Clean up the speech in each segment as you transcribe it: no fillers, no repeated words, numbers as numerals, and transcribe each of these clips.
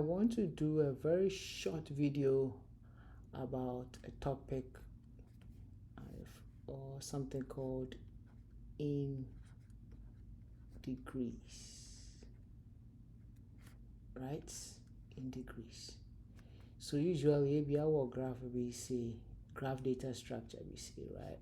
want to do a very short video about a topic or something called Indegrees, right? Indegrees. So usually if our graph we see graph data structure we see, right?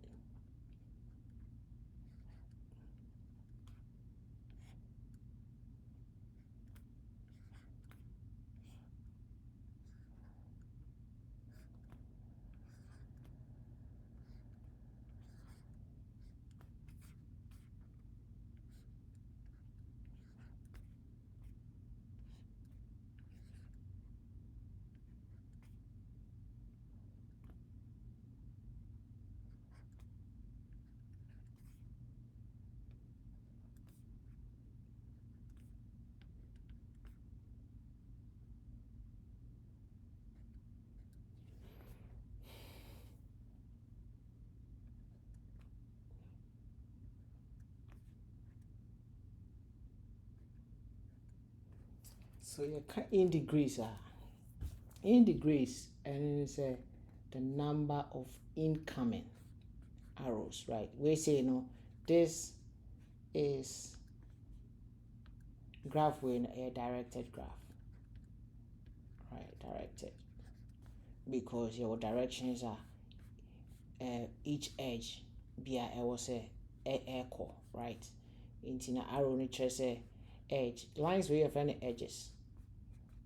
So you can Indegrees Indegrees, and it's the number of incoming arrows, right? We say this is graph with a directed graph, right? Directed, because your directions are each edge be a was a echo, right? Into an arrow nature say edge lines where you find the edges,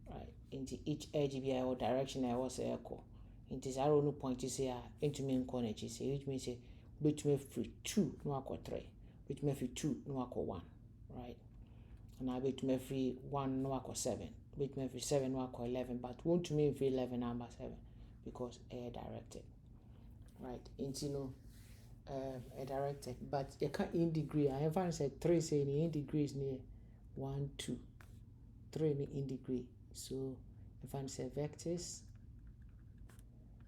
right? Into each edge be a direction I was echo. Into arrow no point to say into main corner, which means say between free 2 no equal 3, between free 2 no equal 1, right? And I between free 1 no equal 7, between free 7 no equal 11, but won't to mean free 11 number 7 because directed, right? Into a directed, but you can't Indegree. I haven't said 3 saying Indegrees near 1, 2, 3 in Indegree. So if I say vectors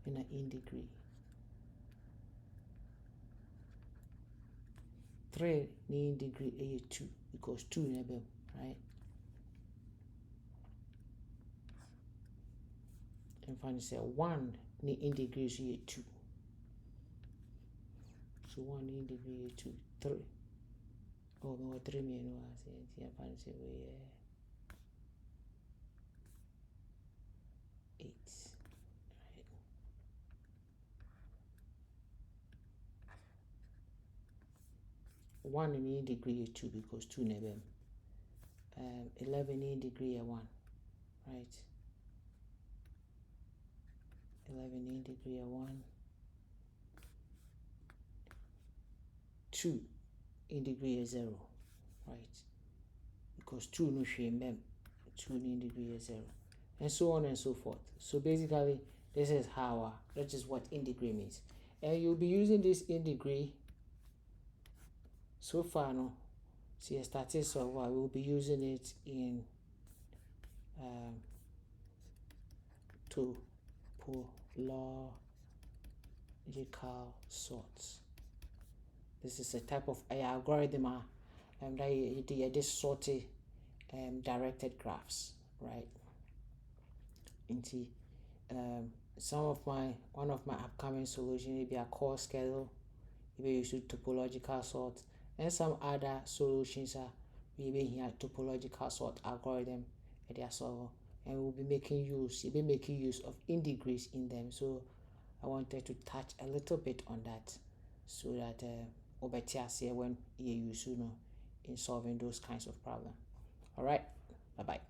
in an Indegree, 3 in Indegree a 2 because 2 never, right? If I say 1 in Indegrees a 2. So 1 in Indegree a 2, 3. Oh, no, 3 me no I say if I say we 8. One in Indegrees 2 because 2 never. 11 in Indegrees 1, right? 11 in Indegrees 1, 2 in Indegrees 0, right? Because 2 no shame them, 2 in Indegrees 0, and so on and so forth. So basically, this is how that is what Indegrees means, and you'll be using this Indegrees. So far, no. See, I started so I will be using it in topological sorts. This is a type of algorithm that this sorted directed graphs, right? Into one of my upcoming solutions will be a core schedule. You will use topological sort, and some other solutions are maybe here topological sort algorithm that they are solving, and we'll be making use of Indegrees in them. So I wanted to touch a little bit on that so that when you use in solving those kinds of problems. All right, bye bye.